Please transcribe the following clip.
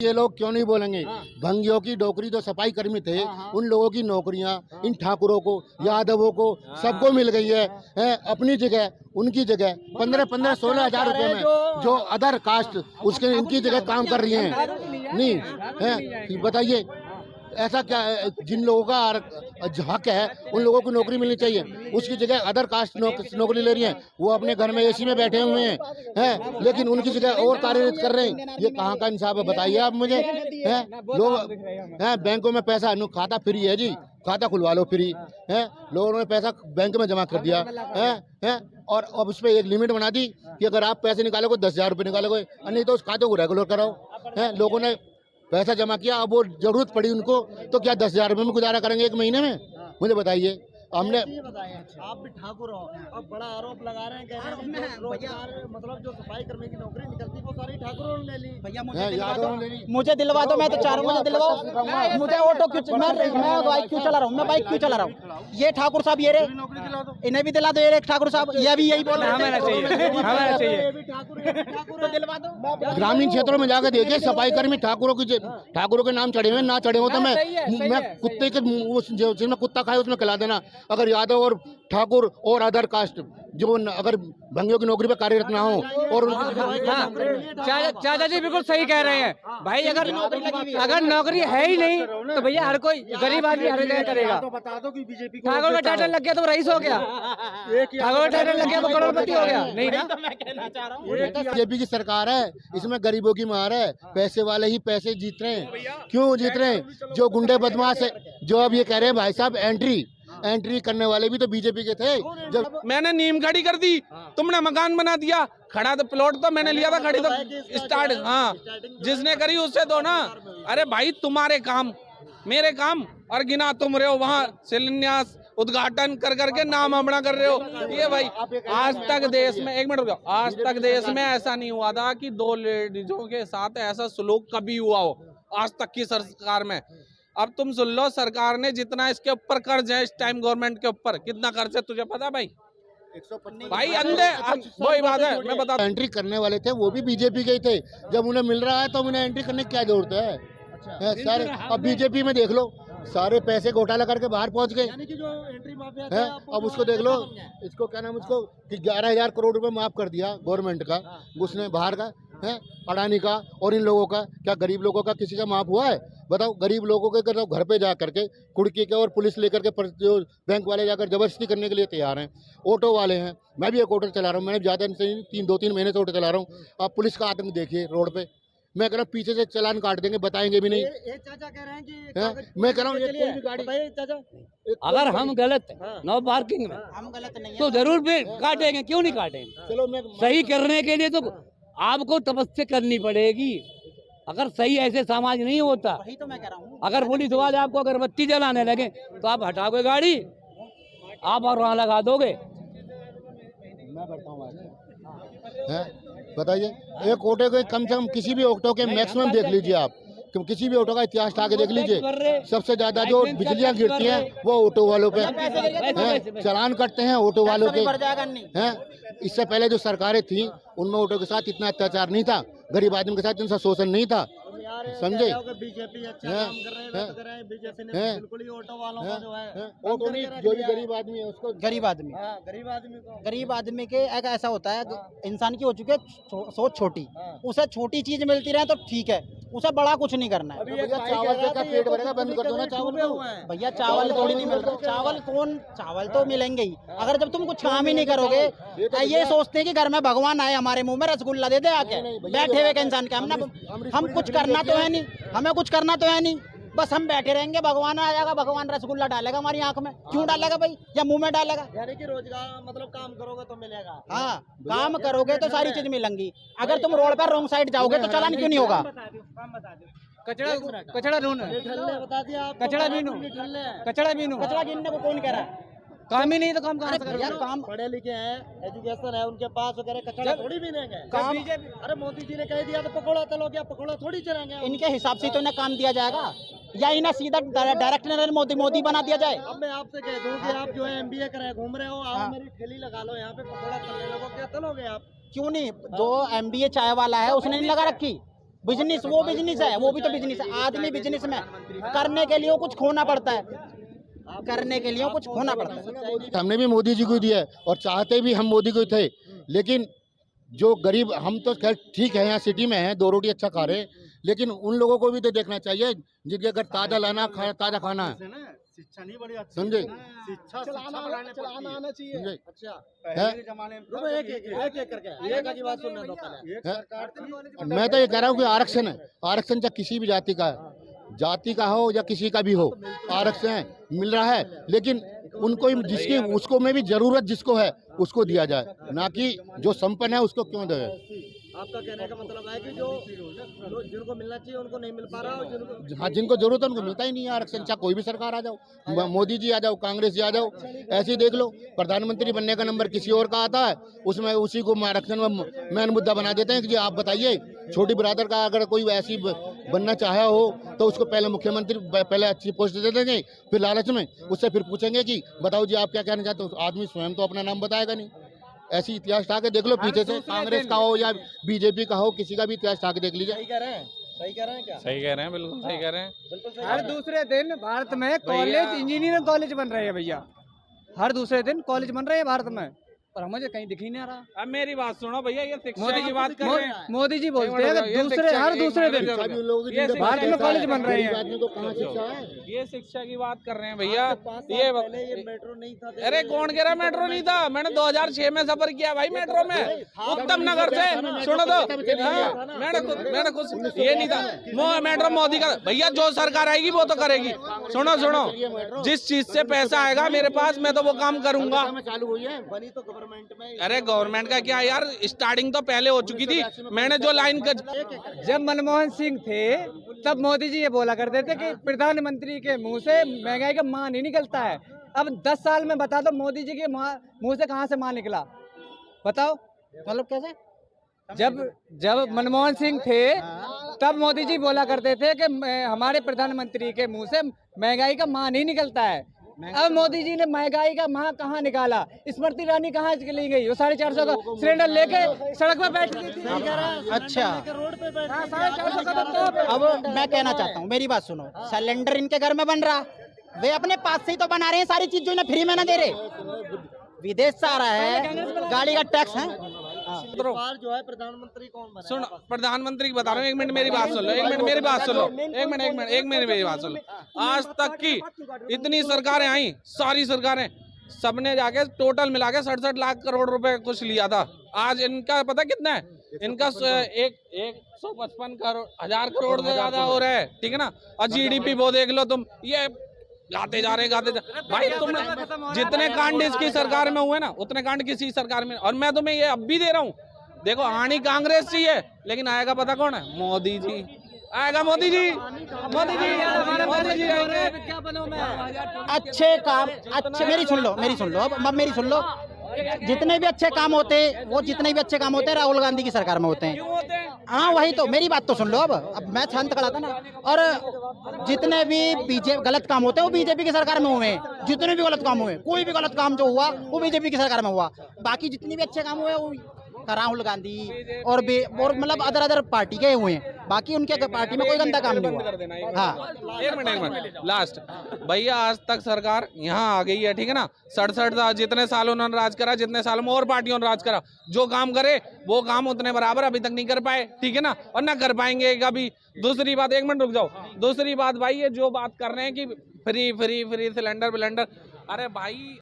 ये लोग क्यों नहीं बोलेंगे? भंगियों की नौकरी जो सफाई कर्मी थे, उन लोगों की नौकरियां इन ठाकुरों को, यादवों को, सबको मिल गई है अपनी जगह, उनकी जगह 15-15, 16,000 रुपए में जो अदर कास्ट उसके इनकी जगह काम कर रही हैं। नहीं है, बताइए ऐसा क्या है? जिन लोगों का हक है उन लोगों को नौकरी मिलनी चाहिए, उसकी जगह अदर कास्ट नौकरी ले रही हैं। वो अपने घर में एसी में बैठे हुए हैं, लेकिन उनकी जगह और कार्यरत कर रहे हैं। ये कहाँ का इंसाफ है बताइए आप मुझे? हैं लोग हैं बैंकों में पैसा, खाता फ्री है जी, खाता खुलवा लो फ्री है। लोगों ने पैसा बैंक में जमा कर दिया है और अब उस पर एक लिमिट बना दी कि अगर आप पैसे निकालोगे 10,000 रुपये निकालोगे, नहीं तो उस खाते को रेगुलर कराओ। है लोगों ने पैसा जमा किया, अब वो जरूरत पड़ी उनको तो क्या 10,000 रुपये में गुजारा करेंगे एक महीने में? मुझे बताइए। हमने आप भी ठाकुर हो, अब बड़ा आरोप लगा रहे हैं, कह रहे हैं रोजगार मतलब जो सफाई कर्मी की नौकरी निकलती वो सारी ठाकुरों ने ले ली। भैया मुझे दिलवा दो, मैं तो चाह रहा हूँ मुझे दिलवाओ। मुझे ऑटो क्यों, मैं बाइक क्यों चला रहा हूँ, मैं बाइक क्यों चला रहा हूँ? ये ठाकुर साहब ये रे इन्हें भी दिला दो, ये ठाकुर साहब ये भी यही बोल रहे हैं हमारा चाहिए तो दिलवा दो। ग्रामीण क्षेत्रों में जाकर देखिए सफाई कर्मी ठाकुरों के नाम चढ़े हुए, ना चढ़े हो तो मैं कुत्ते के जिसमें कुत्ता खाए उसमें खिला देना। अगर यादव और ठाकुर और अदर कास्ट जो अगर भंगियों की नौकरी पे कार्यरत ना हो और चाचा जी बिल्कुल सही कह रहे हैं भाई। अगर नौकरी है ही नहीं तो भैया हर कोई गरीब आदमी हर जगह करेगा। ठाकुर का टाइटल लग गया तो रईस हो गया, ठाकुर का टाइटल लग गया तो करोड़पति हो गया। नहीं ना, मैं कहना चाह रहा हूँ बीजेपी की सरकार है, इसमें गरीबों की मार है। पैसे वाले ही पैसे जीत रहे हैं। क्यों जीत रहे हैं? जो गुंडे बदमाश है, जो अब ये कह रहे हैं भाई साहब एंट्री करने वाले भी तो बीजेपी के थे। जब मैंने नीम खड़ी कर दी, तुमने मकान बना दिया, खड़ा तो प्लॉट तो मैंने लिया था, खड़ी तो स्टार्ट जिसने करी उससे दो ना। अरे भाई तुम्हारे काम मेरे काम और गिना तुम रहे हो, वहाँ शिलान्यास उद्घाटन कर करके नाम अपना कर रहे हो। ये भाई आज तक देश में, एक मिनट रुको, आज तक देश में ऐसा नहीं हुआ था कि दो लेडीजों के साथ ऐसा सलूक कभी हुआ हो आज तक की सरकार में। अब तुम सुन लो, सरकार ने जितना इसके ऊपर कर्ज है इस टाइम गवर्नमेंट के ऊपर, कितना कर्ज है तुझे पता भाई? भाई अंधे वही बात है, मैं बता। एंट्री करने वाले थे वो भी बीजेपी के ही थे। जब उन्हें मिल रहा है तो उन्हें एंट्री करने की क्या जरूरत है? सारे अब बीजेपी में देख लो, सारे पैसे घोटाला करके बाहर पहुंच गए हैं। अब उसको देख लो, इसको क्या नाम, उसको 11,000 करोड़ रुपए माफ कर दिया गवर्नमेंट का, उसने बाहर का है अडानी का। और इन लोगों का क्या, गरीब लोगों का किसी का माफ हुआ है? बताओ। गरीब लोगों के घर पे जा करके कुड़की के और पुलिस लेकर के जो बैंक वाले जाकर जबरदस्ती करने के लिए तैयार हैं। ऑटो वाले हैं, मैं भी एक ऑटो चला रहा हूँ, मैंने ज़्यादा नहीं 2-3 महीने से ऑटो चला रहा हूँ। आप पुलिस का आतंक देखिए रोड पे। मैं कह रहा हूँ पीछे से चालान काट देंगे, बताएंगे भी नहीं। चाचा कह रहे हैं कि मैं कह रहा हूँ कोई भी गाड़ी, चाचा अगर हम गलत नो पार्किंग में हम गलत नहीं तो जरूर भी काटेंगे, क्यों नहीं काटेंगे? चलो मैं सही करने के लिए तो आपको तपस्या करनी पड़ेगी। अगर सही ऐसे समाज नहीं होता, वही तो मैं कह रहा हूँ। अगर पुलिस वाले आपको अगरबत्ती जलाने लगे तो आप हटाओगे गाड़ी, आप और वहाँ लगा दोगे। मैं बढ़ता हूँ, बताइए। एक ऑटो के कम से कम किसी भी ऑटो के मैक्सिमम देख लीजिए आप, किसी भी ऑटो का इतिहास उठा के देख लीजिए, सबसे ज्यादा जो बिजलियां गिरती हैं वो ऑटो वालों पे हैं। चालान कटते हैं ऑटो वालों के हैं। इससे पहले जो सरकारें थी उनमें ऑटो के साथ इतना अत्याचार नहीं था, गरीब आदमी के साथ इतना शोषण नहीं था, समझे? बीजेपी अच्छा काम कर रहे हैं, बीजेपी ने बिल्कुल ही ऑटो वालों का जो है, ऑटो नहीं, जो भी गरीब आदमी है उसको, गरीब आदमी के एक ऐसा होता है, इंसान की हो चुकी है सोच छोटी, उसे छोटी चीज मिलती रहे तो ठीक है, उसे बड़ा कुछ नहीं करना है। भैया चावल से का पेट भरेगा, बंद कर दो ना चावल को। भैया चावल थोड़ी नहीं मिलता, चावल तो मिलेंगे ही, अगर जब तुम कुछ काम ही नहीं करोगे। ये सोचते हैं कि घर में भगवान आए हमारे मुंह में रसगुल्ला दे दे आके बैठे हुए के इंसान के। हम कुछ करना तो है नहीं, हमें कुछ करना तो है नहीं, बस हम बैठे रहेंगे, भगवान आ जाएगा, भगवान रसगुल्ला डालेगा हमारी आंख में। क्यों डालेगा भाई, या मुंह में डालेगा? यानी कि रोजगार मतलब काम करोगे तो मिलेगा। हाँ, काम करोगे तो सारी चीज मिलेंगी। अगर तुम रोड पर रॉन्ग साइड जाओगे तो चालान क्यों नहीं होगा? कचड़ा ढूंढ, बता दिया, कचड़ा बीनू, कचरा गिनने को कौन कह रहा है? काम ही नहीं तो काम कहाँ से यार, काम पढ़े लिखे हैं, एजुकेशन है उनके पास वगैरह, कचरा थोड़ी बीनेंगे काम। अरे मोदी जी ने कह दिया तो पकौड़ा तलो गया, पकौड़ा थोड़ी चलेंगे। इनके हिसाब से तो इन्हें काम दिया जाएगा, या इन्हें सीधा डायरेक्ट मोदी बना दिया जाए। अब मैं आपसे कह दूं कि आप जो है MBA करे घूम रहे हो, आप मेरी ठेली लगा लो यहाँ पे, पकौड़ा तलने लगो, क्या तलोगे आप? क्यों नहीं? जो MBA चाय वाला है उसने नहीं लगा रखी, बिजनेस, वो बिजनेस है, वो भी तो बिजनेस है। आदमी बिजनेस में करने के लिए कुछ खोना पड़ता है, करने के लिए कुछ खोना पड़ता है। हमने भी मोदी जी को दिया है और चाहते भी हम मोदी को थे, लेकिन जो गरीब, हम तो खैर ठीक है, यहाँ सिटी में हैं, 2 रोटी अच्छा खा रहे हैं, लेकिन उन लोगों को भी तो देखना चाहिए जिनके अगर ताज़ा लाना ताज़ा खाना है। शिक्षा नहीं बढ़ी, समझे? शिक्षा चलाना आना चाहिए। समझे? अच्छा, है? पहले के जमाने में तो एक करके एक की बात सुनने दो पहले। एक है? सरकार थी, मैं तो ये कह रहा हूँ कि आरक्षण है, आरक्षण चाहे किसी भी जाति का है, जाति का हो या किसी का भी हो, आरक्षण मिल रहा है, लेकिन उनको जिसकी उसको में भी जरूरत जिसको है उसको दिया जाए, ना कि जो संपन्न है उसको क्यों दे। आपका कहने का मतलब है कि जो जिनको मिलना चाहिए उनको नहीं मिल पा रहा, और जिनको हाँ, जिनको जरूरत है उनको मिलता ही नहीं है आरक्षण। चाहे कोई भी सरकार आ जाओ, मोदी जी आ जाओ, कांग्रेस जी आ जाओ, ऐसे ही देख लो, प्रधानमंत्री बनने का नंबर किसी और का आता है, उसमें उसी को आरक्षण में मेन मुद्दा बना देते हैं कि जी आप बताइए, छोटी बिरादर का अगर कोई ऐसी बनना चाहे हो तो उसको पहले मुख्यमंत्री, पहले अच्छी पोस्ट दे देंगे, फिर लालच में उससे फिर पूछेंगे कि बताओ जी आप क्या कहना चाहते हो। आदमी स्वयं तो अपना नाम बताएगा नहीं। ऐसी इतिहास उठा के देख लो, पीछे से कांग्रेस का हो या बीजेपी का हो, किसी का भी इतिहास उठा के देख लीजिए। सही कह रहे हैं, सही कह रहे हैं क्या? सही कह रहे हैं, बिल्कुल सही कह रहे हैं। बिल्कुल सही हर दूसरे दिन भारत में कॉलेज, इंजीनियरिंग कॉलेज बन रहे हैं भैया, हर दूसरे दिन कॉलेज बन रहे हैं भारत में, पर मुझे कहीं दिख ही नहीं रहा। अब मेरी बात सुनो भैया, ये शिक्षा की बात कर रहे हैं। मोदी जी बोलते हैं कि दूसरे हर दूसरे दिन भारत में कॉलेज बन रहे हैं। आदमी को कहाँ शिक्षा है? ये शिक्षा की बात कर रहे हैं भैया। ये मेट्रो नहीं था। अरे कौन कह रहा मेट्रो नहीं था? मैंने 2006 में सफर किया भाई मेट्रो में, उत्तम नगर से। सुनो तो, हाँ, मैंने कुछ ये नहीं था मेट्रो मोदी का। भैया जो सरकार आएगी वो तो करेगी। सुनो सुनो, जिस चीज से पैसा आएगा मेरे पास, मैं तो वो काम करूंगा। चालू हुई है, बनी तो गवर्नमेंट में। अरे गवर्नमेंट का क्या यार, स्टार्टिंग तो पहले हो चुकी थी। मैंने जो लाइन जब मनमोहन सिंह थे तब मोदी जी ये बोला करते थे कि प्रधानमंत्री के मुंह से महंगाई का मां नहीं निकलता है। अब 10 साल में बता दो मोदी जी के मुंह से कहां से मां निकला, बताओ। मतलब कैसे? जब मनमोहन सिंह थे तब मोदी जी बोला करते थे कि हमारे प्रधानमंत्री के मुंह से महंगाई का मां नहीं निकलता है। अब मोदी जी ने महंगाई का मां कहाँ निकाला? स्मृति ईरानी कहाँ चली गई? वो 450 का सिलेंडर लेके सड़क पर बैठ गई थी। अच्छा, रोड पे बैठ 450 का तो अब मैं कहना चाहता हूँ, मेरी बात सुनो। सिलेंडर इनके घर में बन रहा, वे अपने पास से ही तो बना रहे हैं, सारी चीज जो इन्हें फ्री में ना दे रहे। विदेश से आ रहा है, गाड़ी का टैक्स है। इस बार जो है प्रधानमंत्री कौन बना? सुन, प्रधानमंत्री की बता रहा हूँ, 1 मिनट मेरी बात सुन लो, 1 मिनट मेरी बात सुन लो, 1 मिनट मेरी बात सुन लो। आज तक की इतनी सरकारें आई, सारी सरकारें, सबने जाके टोटल मिला के 67 लाख करोड़ रुपए कुछ लिया था। आज इनका पता कितना है? इनका 155 हजार करोड़ से ज्यादा हो रहा है, ठीक है ना। और जीडीपी वो देख लो तुम, ये गाते जा रहे भाई। तुम जितने कांड इसकी सरकार में हुए ना, उतने कांड किसी सरकार में। और मैं तुम्हें ये अब भी दे रहा हूँ, देखो आनी कांग्रेस चाहिए, लेकिन आएगा पता कौन है? मोदी जी आएगा, मोदी जी, मोदी जी, मोदी जी आएंगे। अच्छे काम, अच्छे, मेरी सुन लो, अब मेरी सुन लो। जितने भी अच्छे काम होते हैं, वो जितने भी अच्छे काम होते हैं राहुल गांधी की सरकार में होते हैं। क्यों होते हैं? हाँ वही तो, मेरी बात तो सुन लो। अब मैं शांत खड़ा था ना। और जितने भी गलत काम होते हैं वो बीजेपी की सरकार में हुए हैं। जितने भी गलत काम हुए, कोई भी गलत काम जो हुआ वो बीजेपी की सरकार में हुआ। बाकी जितने भी अच्छे काम हुए वो राहुल गांधी और मतलब अदर पार्टी के हुए हैं। बाकी उनके पार्टी में कोई गंदा काम नहीं हुआ। हाँ, एक मिनट लास्ट भैया, आज तक सरकार यहाँ आ गई है, ठीक है ना। 67 जितने साल उन्होंने राज करा, जितने साल में और पार्टियों ने राज करा, जो काम करे वो काम उतने बराबर अभी तक नहीं कर पाए, ठीक है ना, और ना कर पाएंगे कभी। दूसरी बात, 1 मिनट रुक जाओ। दूसरी बात भाई, ये जो बात कर रहे हैं कि फ्री सिलेंडर, अरे भाई